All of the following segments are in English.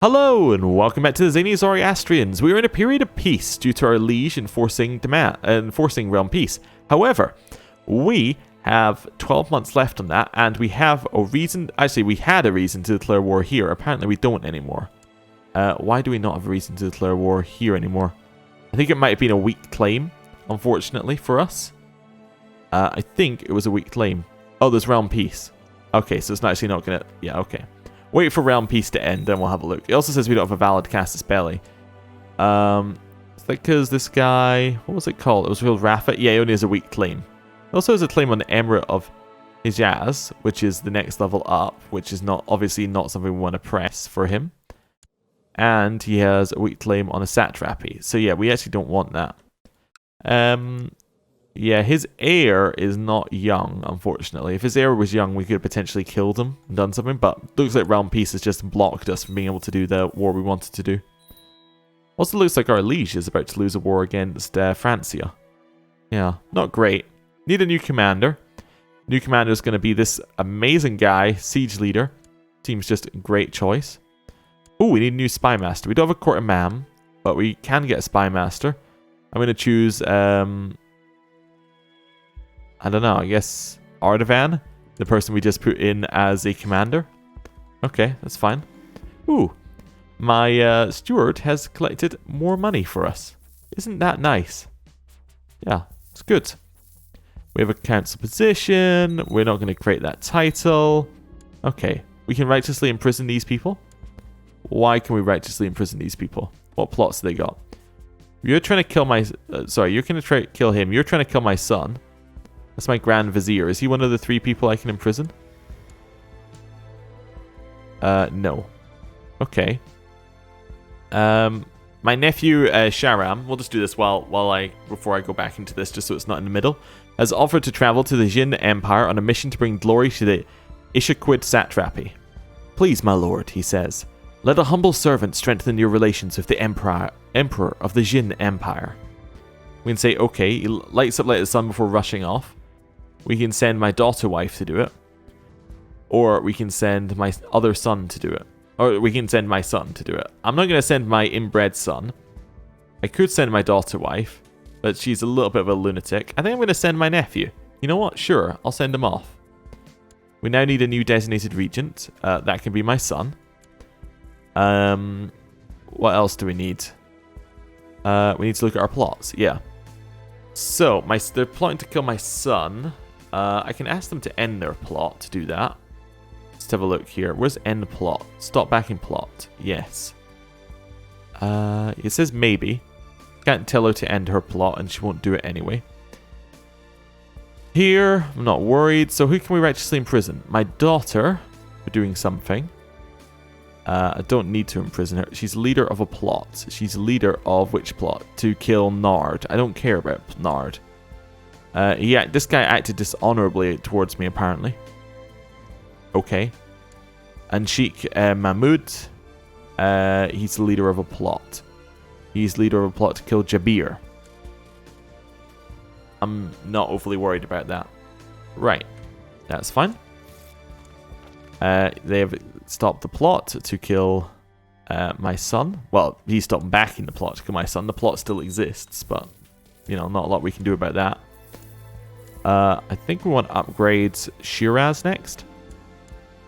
Hello and welcome back to the Zany Zoroastrians. We are in a period of peace due to our liege enforcing realm peace. However, we have 12 months left on that, and we have a reason. Actually, we had a reason to declare war here. Apparently, we don't anymore. Why do we not have a reason to declare war here anymore? I think it might have been a weak claim, unfortunately for us. I think it was a weak claim. Oh, there's realm peace. Okay, so it's actually not gonna. Yeah, okay. Wait for realm peace to end, then we'll have a look. It also says we don't have a valid Casus Belli. It's like because this guy, what was it called? It was called Rafa. Yeah, he only has a weak claim. He also has a claim on the Emirate of Hijaz, which is the next level up, which is not obviously not something we want to press for him. And he has a weak claim on a satrapy. So yeah, we actually don't want that. Yeah, his heir is not young, unfortunately. If his heir was young, we could have potentially killed him and done something, but looks like realm peace has just blocked us from being able to do the war we wanted to do. Also looks like our liege is about to lose a war against Francia. Yeah, not great. Need a new commander. New commander is going to be this amazing guy, siege leader. Seems just a great choice. Oh, we need a new spy master. We don't have a court imam, but we can get a spy master. I'm going to choose... I don't know, I guess Ardavan, the person we just put in as a commander. Okay, that's fine. Ooh, my steward has collected more money for us. Isn't that nice? Yeah, it's good. We have a council position. We're not going to create that title. Okay, we can righteously imprison these people. Why can we righteously imprison these people? What plots do they got? You're trying to kill my... sorry, you're going to try to kill him. You're trying to kill my son. That's my Grand Vizier. Is he one of the 3 people I can imprison? No. Okay. My nephew, Sharam, we'll just do this before I go back into this, just so it's not in the middle, has offered to travel to the Zany Empire on a mission to bring glory to the Ishaquid satrapy. Please, my lord, he says, let a humble servant strengthen your relations with the Emperor of the Zany Empire. We can say, okay, he lights up like the sun before rushing off. We can send my daughter wife to do it. Or we can send my other son to do it. Or we can send my son to do it. I'm not going to send my inbred son. I could send my daughter wife, but she's a little bit of a lunatic. I think I'm going to send my nephew. You know what? Sure, I'll send him off. We now need a new designated regent. That can be my son. What else do we need? We need to look at our plots. Yeah. So, they're plotting to kill my son. I can ask them to end their plot to do that. Let's have a look here. Where's end plot? Stop backing plot. Yes. It says maybe. Can't tell her to end her plot and she won't do it anyway. Here, I'm not worried. So who can we righteously imprison? My daughter for doing something. I don't need to imprison her. She's leader of a plot. She's leader of which plot? To kill Nard. I don't care about Nard. Yeah, this guy acted dishonorably towards me, apparently. Okay. And Sheikh Mahmud. He's the leader of a plot. He's leader of a plot to kill Jabir. I'm not overly worried about that. Right. That's fine. They have stopped the plot to kill my son. Well, he stopped backing the plot to kill my son. The plot still exists, but, you know, not a lot we can do about that. I think we want to upgrade Shiraz next.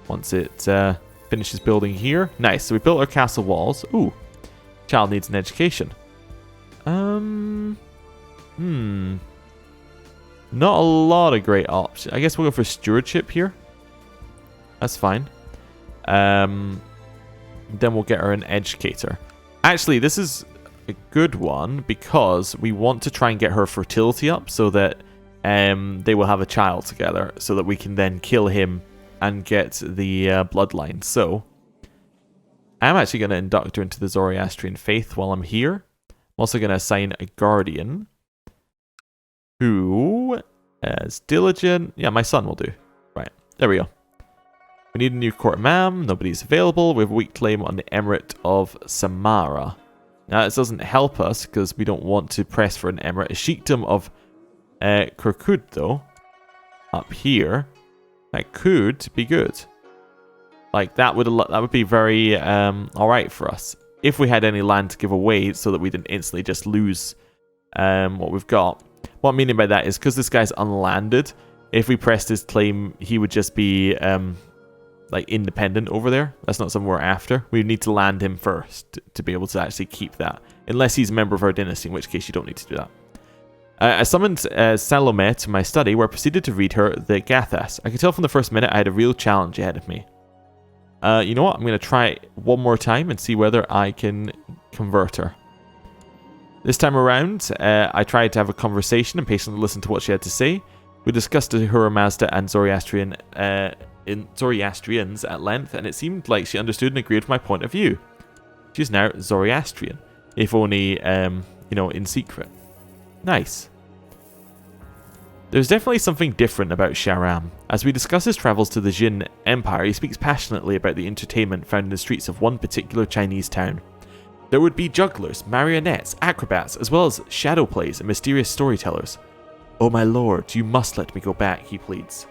Once it finishes building here. Nice, so we built our castle walls. Ooh, child needs an education. Not a lot of great options. I guess we'll go for stewardship here. That's fine. Then we'll get her an educator. Actually, this is a good one because we want to try and get her fertility up so that they will have a child together so that we can then kill him and get the bloodline. So, I'm actually going to induct her into the Zoroastrian faith while I'm here. I'm also going to assign a guardian who is diligent. Yeah, my son will do. Right, there we go. We need a new court imam. Nobody's available. We have a weak claim on the Emirate of Samara. Now, this doesn't help us because we don't want to press for an emirate. A sheikdom of Kirkud, though, up here, that could be good. Like, that would be very alright for us. If we had any land to give away so that we didn't instantly just lose what we've got. What I'm meaning by that is because this guy's unlanded, if we pressed his claim, he would just be like independent over there. That's not something we're after. We need to land him first to be able to actually keep that. Unless he's a member of our dynasty, in which case you don't need to do that. I summoned Salome to my study, where I proceeded to read her the Gathas. I could tell from the first minute I had a real challenge ahead of me. You know what? I'm going to try it one more time and see whether I can convert her. This time around, I tried to have a conversation and patiently listen to what she had to say. We discussed Ahura Mazda and Zoroastrians at length, and it seemed like she understood and agreed with my point of view. She's now Zoroastrian, if only, in secret. Nice. There's definitely something different about Sharam. As we discuss his travels to the Jin Empire, he speaks passionately about the entertainment found in the streets of one particular Chinese town. There would be jugglers, marionettes, acrobats, as well as shadow plays and mysterious storytellers. Oh my lord, you must let me go back, he pleads.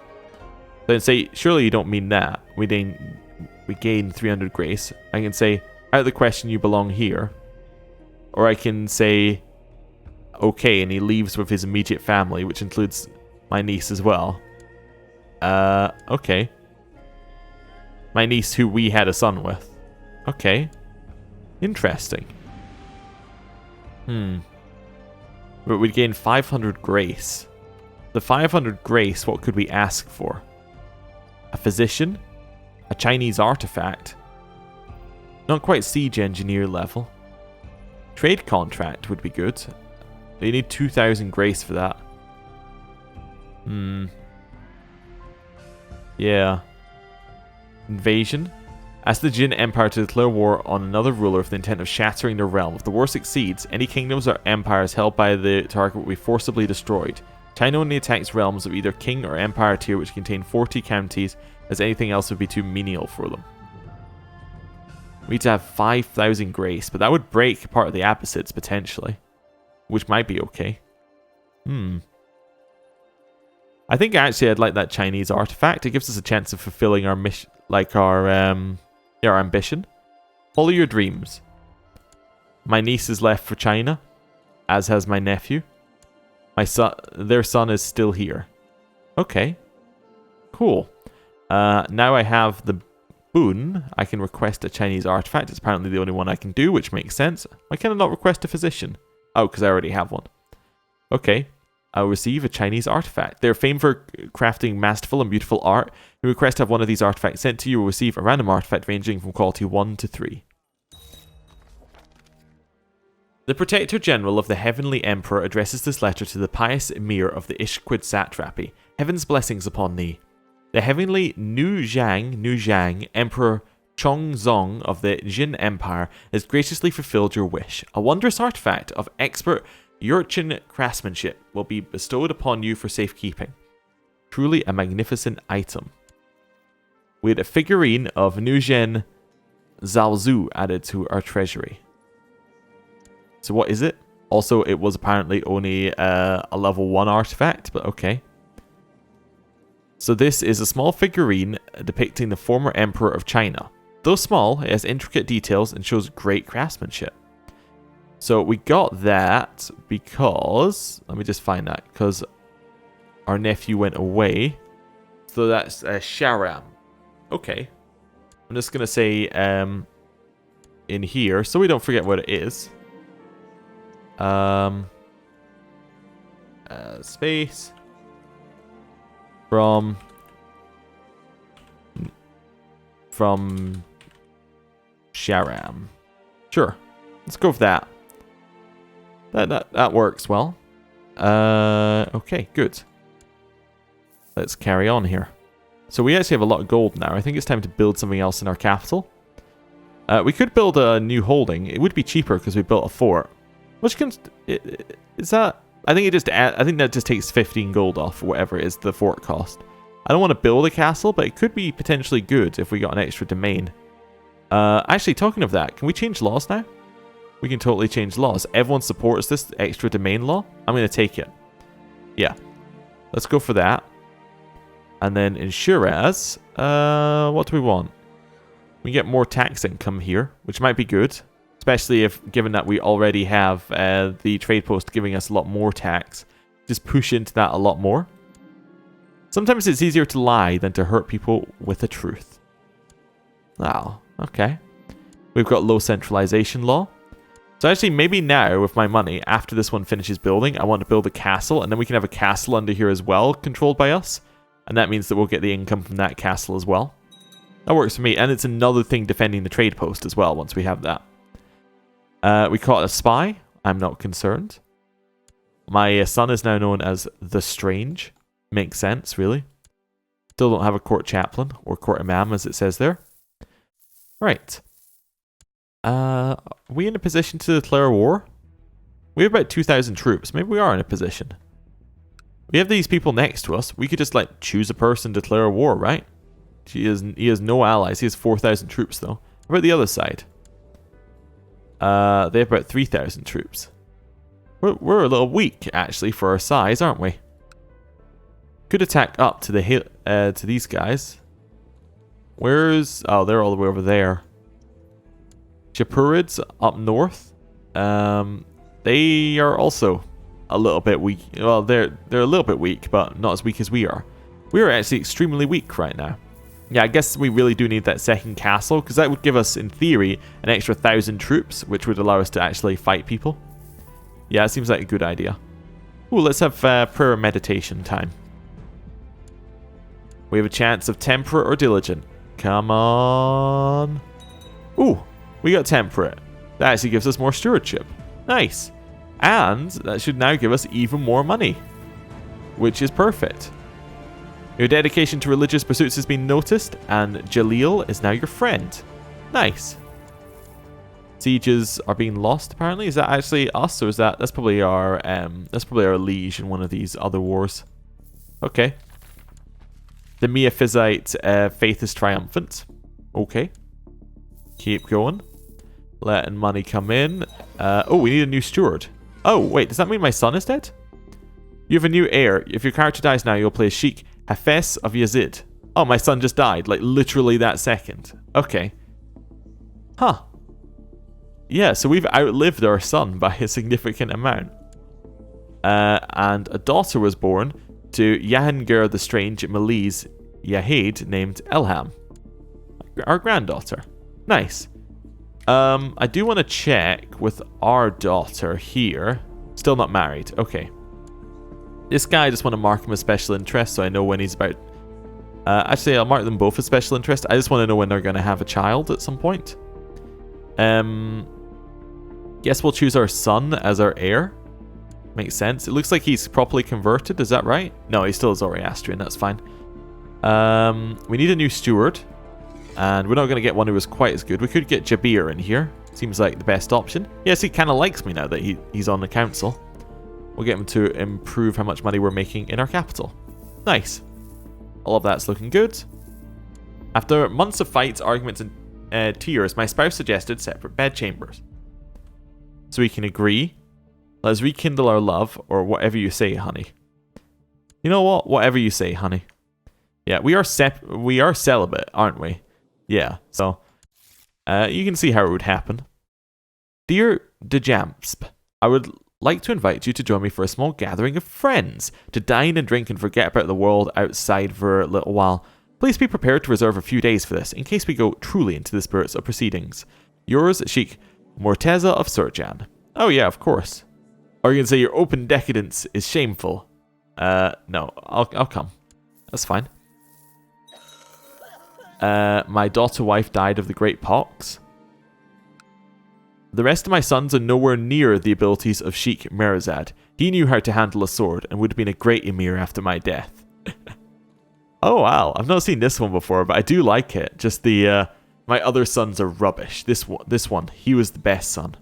Then say, surely you don't mean that. We gain 300 grace. I can say, out of the question, you belong here. Or I can say, okay, and he leaves with his immediate family, which includes my niece as well. Okay. My niece who we had a son with. Okay. Interesting. But we'd gain 500 grace. The 500 grace, what could we ask for? A physician? A Chinese artifact? Not quite siege engineer level. Trade contract would be good. You need 2,000 grace for that. Yeah. Invasion? Ask the Jin Empire to declare war on another ruler with the intent of shattering their realm. If the war succeeds, any kingdoms or empires held by the target will be forcibly destroyed. China only attacks realms of either king or empire tier which contain 40 counties, as anything else would be too menial for them. We need to have 5,000 grace, but that would break part of the Abbasids potentially. Which might be okay. I think actually I'd like that Chinese artifact. It gives us a chance of fulfilling our mission, like our ambition. Follow your dreams. My niece is left for China, as has my nephew. Their son is still here. Okay. Cool. Now I have the boon. I can request a Chinese artifact. It's apparently the only one I can do, which makes sense. Why can I not request a physician? Oh, because I already have one. Okay. I'll receive a Chinese artifact. They're famed for crafting masterful and beautiful art. If you request to have one of these artifacts sent to you, you will receive a random artifact ranging from quality 1 to 3. The Protector General of the Heavenly Emperor addresses this letter to the pious Emir of the Ishquid Satrapy. Heaven's blessings upon thee. The Heavenly Nuzhang Emperor Chongzong of the Jin Empire has graciously fulfilled your wish. A wondrous artifact of expert Yurchin craftsmanship will be bestowed upon you for safekeeping. Truly a magnificent item. We had a figurine of Nuzhen Zhaozu added to our treasury. So what is it? Also, it was apparently only a level 1 artifact, but okay. So this is a small figurine depicting the former emperor of China. Though small, it has intricate details and shows great craftsmanship. So we got that because... Let me just find that. Because our nephew went away. So that's Sharam. Okay. I'm just going to say in here, so we don't forget what it is. Space. From Sharam. Sure. Let's go with that. That works well. Okay, good. Let's carry on here. So we actually have a lot of gold now. I think it's time to build something else in our capital. We could build a new holding. It would be cheaper because we built a fort. Which can... Is that... I think that just takes 15 gold off, or whatever it is the fort cost. I don't want to build a castle, but it could be potentially good if we got an extra domain. Actually, talking of that, can we change laws now? We can totally change laws. Everyone supports this extra domain law. I'm going to take it. Yeah. Let's go for that. And then in Shiraz, what do we want? We get more tax income here, which might be good. Especially if, given that we already have the trade post giving us a lot more tax. Just push into that a lot more. Sometimes it's easier to lie than to hurt people with the truth. Wow, okay. We've got low centralization law. So actually, maybe now, with my money, after this one finishes building, I want to build a castle, and then we can have a castle under here as well, controlled by us. And that means that we'll get the income from that castle as well. That works for me, and it's another thing defending the trade post as well, once we have that. We caught a spy. I'm not concerned. My son is now known as the Strange. Makes sense, really. Still don't have a court chaplain, or court imam, as it says there. Right. Are we in a position to declare war? We have about 2,000 troops. Maybe we are in a position. We have these people next to us. We could just, like, choose a person, declare a war, right? He has no allies. He has 4,000 troops, though. How about the other side? They have about 3,000 troops. We're a little weak, actually, for our size, aren't we? Could attack up to the to these guys. Where's... Oh, they're all the way over there. Japurids up north. They are also a little bit weak. Well, they're a little bit weak, but not as weak as we are. We are actually extremely weak right now. Yeah, I guess we really do need that second castle, because that would give us, in theory, an extra 1,000 troops, which would allow us to actually fight people. Yeah, it seems like a good idea. Ooh, let's have prayer and meditation time. We have a chance of temperate or diligent. Come on. Ooh, we got temperate. That actually gives us more stewardship. Nice. And that should now give us even more money, which is perfect. Your dedication to religious pursuits has been noticed, and Jalil is now your friend. Nice. Sieges are being lost, apparently. Is that actually us, or is that's probably our liege in one of these other wars? Okay. The Miaphysite faith is triumphant. Okay. Keep going. Letting money come in. Oh, we need a new steward. Oh, wait, does that mean my son is dead? You have a new heir. If your character dies now, you'll play Sheikh Hafez of Yazid. Oh, my son just died. Like, literally that second. Okay. Huh. Yeah, so we've outlived our son by a significant amount. And a daughter was born to Jahangir the Strange Malise Yahid named Elham. Our granddaughter. Nice. I do want to check with our daughter here. Still not married. Okay. This guy, I just want to mark him as special interest so I know when he's about... actually, I'll mark them both as special interest. I just want to know when they're going to have a child at some point. Guess we'll choose our son as our heir. Makes sense. It looks like he's properly converted. Is that right? No, he's still a Zoroastrian. That's fine. We need a new steward. And we're not going to get one who is quite as good. We could get Jabir in here. Seems like the best option. Yes, he kind of likes me now that he's on the council. We'll get him to improve how much money we're making in our capital. Nice. All of that's looking good. After months of fights, arguments, and tears, my spouse suggested separate bedchambers. So we can agree. Let's rekindle our love, or whatever you say, honey. You know what? Whatever you say, honey. Yeah, we are celibate, aren't we? Yeah, so you can see how it would happen. Dear Dejamsp, I would like to invite you to join me for a small gathering of friends to dine and drink and forget about the world outside for a little while. Please be prepared to reserve a few days for this, in case we go truly into the spirits of proceedings. Yours, Sheikh Morteza of Surjan. Oh yeah, of course. Or you can say your open decadence is shameful. No, I'll come. That's fine. My daughter-wife died of the Great Pox. The rest of my sons are nowhere near the abilities of Sheikh Merazad. He knew how to handle a sword and would have been a great emir after my death. Oh wow, I've not seen this one before, but I do like it. Just the my other sons are rubbish. This one, he was the best son.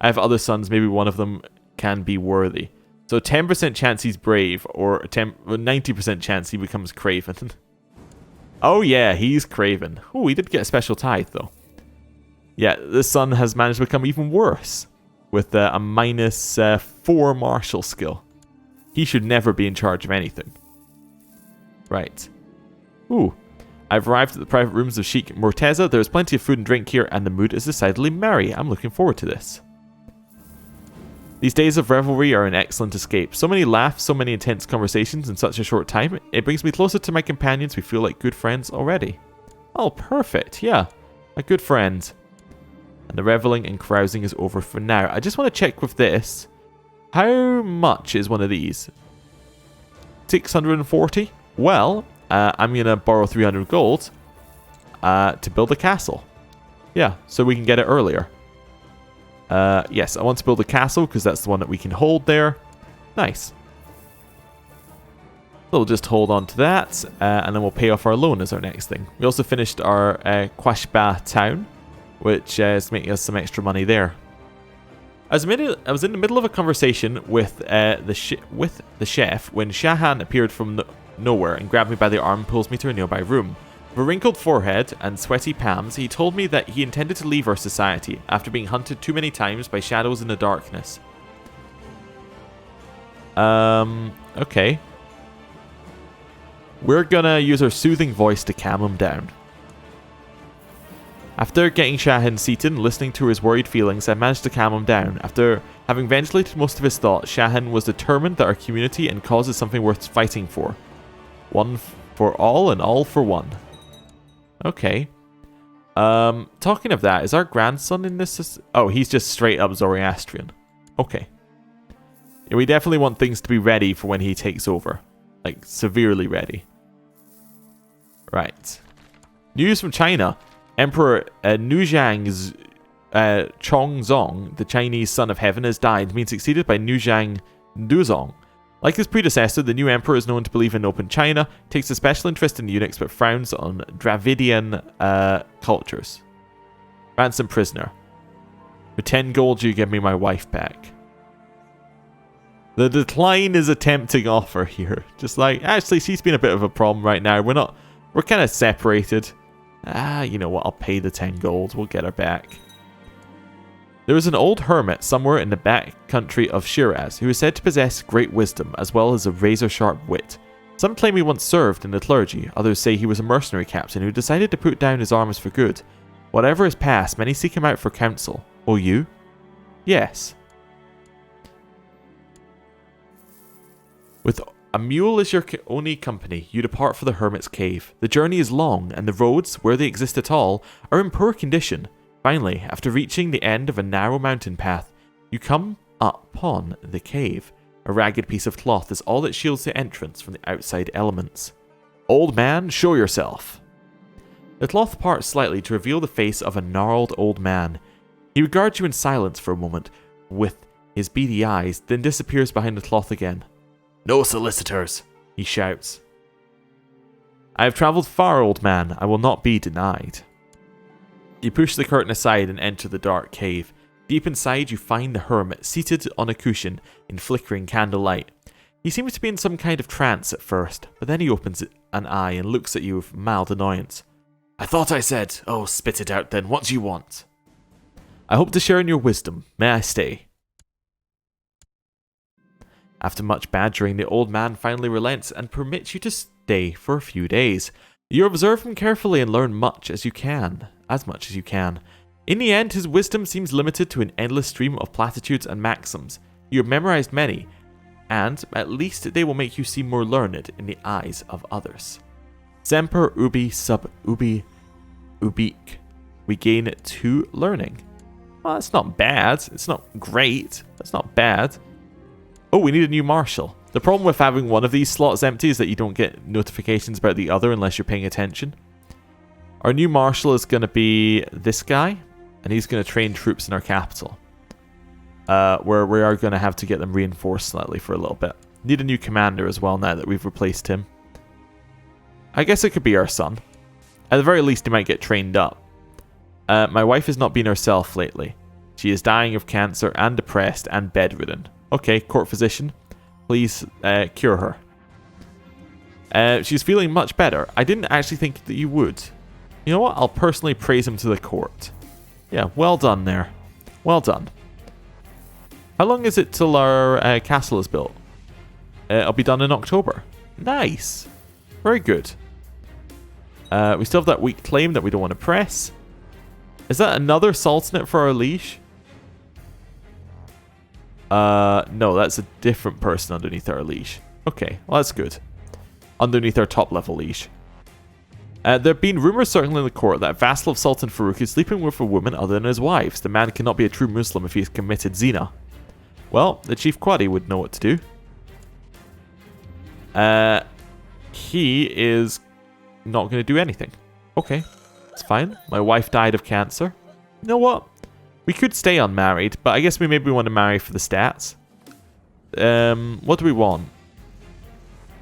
I have other sons, maybe one of them can be worthy. So 10% chance he's brave, or 90% chance he becomes craven. Oh yeah, he's craven. Oh, he did get a special tithe though. Yeah, this son has managed to become even worse with a minus 4 martial skill. He should never be in charge of anything. Right. Ooh. I've arrived at the private rooms of Sheik Morteza. There is plenty of food and drink here, and the mood is decidedly merry. I'm looking forward to this. These days of revelry are an excellent escape. So many laughs, so many intense conversations in such a short time. It brings me closer to my companions. We feel like good friends already. Oh, perfect. Yeah, a good friend. And the reveling and carousing is over for now. I just want to check with this. How much is one of these? 640? Well, I'm going to borrow 300 gold to build a castle. Yeah, so we can get it earlier. Yes, I want to build a castle because that's the one that we can hold there. Nice. So we'll just hold on to that, and then we'll pay off our loan as our next thing. We also finished our Quashba town, which is making us some extra money there. I was in the middle of a conversation with the chef when Shahan appeared from nowhere and grabbed me by the arm and pulls me to a nearby room. With a wrinkled forehead and sweaty palms, he told me that he intended to leave our society after being hunted too many times by shadows in the darkness. Okay. We're gonna use our soothing voice to calm him down. After getting Shahan seated and listening to his worried feelings, I managed to calm him down. After having ventilated most of his thoughts, Shahan was determined that our community and cause is something worth fighting for. One for all and all for one. Okay. Talking of that, is our grandson in this? Oh, he's just straight up Zoroastrian. Okay. Yeah, we definitely want things to be ready for when he takes over. Like, severely ready. Right. News from China. Emperor Nuzhang Chongzong, the Chinese son of heaven, has died, being succeeded by Nuzhang Duzong. Like his predecessor, the new emperor is known to believe in open China, takes a special interest in eunuchs, but frowns on Dravidian cultures. Ransom prisoner. For 10 gold, you give me my wife back. The decline is a tempting offer here. Just like, actually, she's been a bit of a problem right now. We're kind of separated. You know what? I'll pay the 10 gold. We'll get her back. There is an old hermit somewhere in the back country of Shiraz who is said to possess great wisdom as well as a razor-sharp wit. Some claim he once served in the clergy. Others say he was a mercenary captain who decided to put down his arms for good. Whatever his past, many seek him out for counsel. Oh, you? Yes. With a mule as your only company, you depart for the hermit's cave. The journey is long, and the roads, where they exist at all, are in poor condition. Finally, after reaching the end of a narrow mountain path, you come upon the cave. A ragged piece of cloth is all that shields the entrance from the outside elements. Old man, show yourself. The cloth parts slightly to reveal the face of a gnarled old man. He regards you in silence for a moment with his beady eyes, then disappears behind the cloth again. No solicitors, he shouts. I have travelled far, old man. I will not be denied. You push the curtain aside and enter the dark cave. Deep inside, you find the hermit seated on a cushion in flickering candlelight. He seems to be in some kind of trance at first, but then he opens an eye and looks at you with mild annoyance. I thought I said, oh, spit it out then. What do you want? I hope to share in your wisdom. May I stay? After much badgering, the old man finally relents and permits you to stay for a few days. You observe him carefully and learn much as much as you can. In the end, his wisdom seems limited to an endless stream of platitudes and maxims. You have memorized many, and at least they will make you seem more learned in the eyes of others. Semper ubi sub ubi ubique. We gain 2 learning. Well, that's not bad. It's not great. That's not bad. Oh, we need a new marshal. The problem with having one of these slots empty is that you don't get notifications about the other unless you're paying attention. Our new marshal is going to be this guy, and he's going to train troops in our capital. Where we are going to have to get them reinforced slightly for a little bit. Need a new commander as well now that we've replaced him. I guess it could be our son. At the very least, he might get trained up. My wife has not been herself lately. She is dying of cancer and depressed and bedridden. Okay, court physician, please cure her. She's feeling much better. I didn't actually think that you would. You know what? I'll personally praise him to the court. Yeah, well done there. Well done. How long is it till our castle is built? It'll be done in October. Nice. Very good. We still have that weak claim that we don't want to press. Is that another Sultanate for our liege? No, that's a different person underneath our liege. Okay, well that's good. Underneath our top level liege. There have been rumours circling in the court that a vassal of Sultan Farouk is sleeping with a woman other than his wives. The man cannot be a true Muslim if he has committed zina. Well, the Chief Quadi would know what to do. He is not going to do anything. Okay, it's fine. My wife died of cancer. You know what? We could stay unmarried, but I guess we maybe want to marry for the stats. What do we want?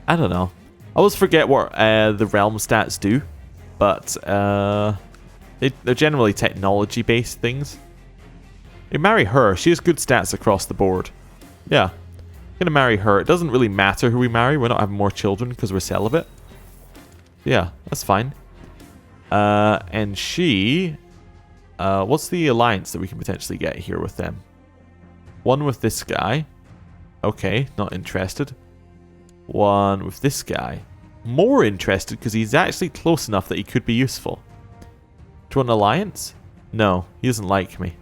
I don't know. I always forget what the realm stats do, but they're generally technology-based things. We marry her. She has good stats across the board. Yeah, I'm gonna marry her. It doesn't really matter who we marry. We're not having more children because we're celibate. Yeah, that's fine. And she... what's the alliance that we can potentially get here with them? One with this guy. Okay, not interested. One with this guy. More interested because he's actually close enough that he could be useful. Do you want an alliance? No, he doesn't like me.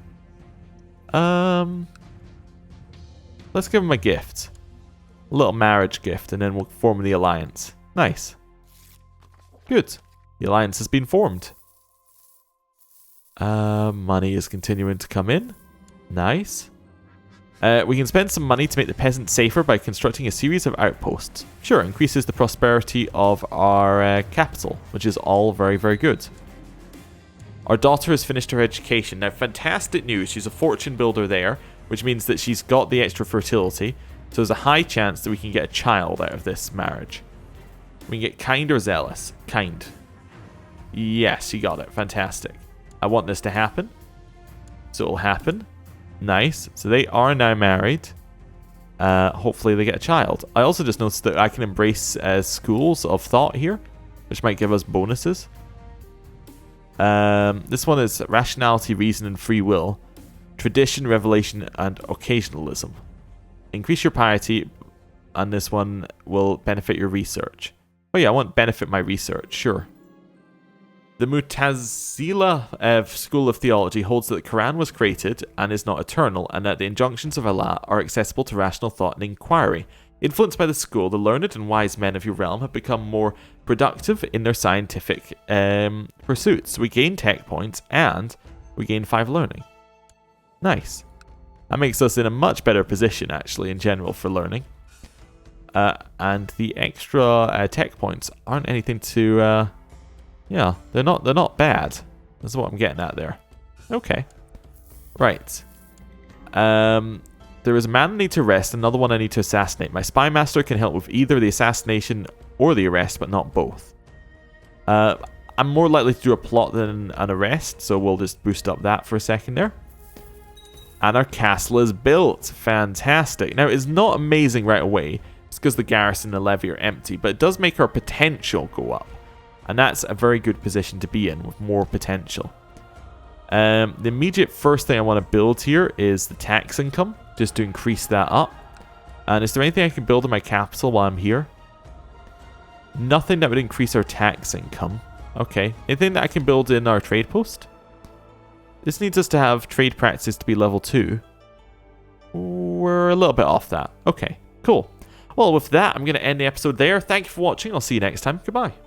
Let's give him a gift. A little marriage gift, and then we'll form the alliance. Nice. Good. The alliance has been formed. Money is continuing to come in. Nice. We can spend some money to make the peasants safer by constructing a series of outposts. Sure, increases the prosperity of our capital, which is all very, very good. Our daughter has finished her education. Now, fantastic news. She's a fortune builder there, which means that she's got the extra fertility. So there's a high chance that we can get a child out of this marriage. We can get kind or zealous. Kind. Yes, you got it. Fantastic. I want this to happen. So it'll happen. Nice. So they are now married. Hopefully they get a child. I also just noticed that I can embrace schools of thought here, which might give us bonuses. This one is rationality, reason, and free will. Tradition, revelation, and occasionalism. Increase your piety, and this one will benefit your research. Oh yeah, I want benefit my research, sure. The Mutazila School of Theology holds that the Quran was created and is not eternal, and that the injunctions of Allah are accessible to rational thought and inquiry. Influenced by the school, the learned and wise men of your realm have become more productive in their scientific pursuits. We gain tech points, and we gain 5 learning. Nice. That makes us in a much better position, actually, in general, for learning. And the extra tech points aren't anything to... yeah, they're not bad. That's what I'm getting at there. Okay. Right. There is a man I need to arrest, another one I need to assassinate. My spy master can help with either the assassination or the arrest, but not both. I'm more likely to do a plot than an arrest, so we'll just boost up that for a second there. And our castle is built. Fantastic. Now, it's not amazing right away. It's because the garrison and the levy are empty, but it does make our potential go up. And that's a very good position to be in, with more potential. The immediate first thing I want to build here is the tax income, just to increase that up. And is there anything I can build in my capital while I'm here? Nothing that would increase our tax income. Okay. Anything that I can build in our trade post? This needs us to have trade practices to be level 2. We're a little bit off that. Okay, cool. Well, with that, I'm going to end the episode there. Thank you for watching. I'll see you next time. Goodbye.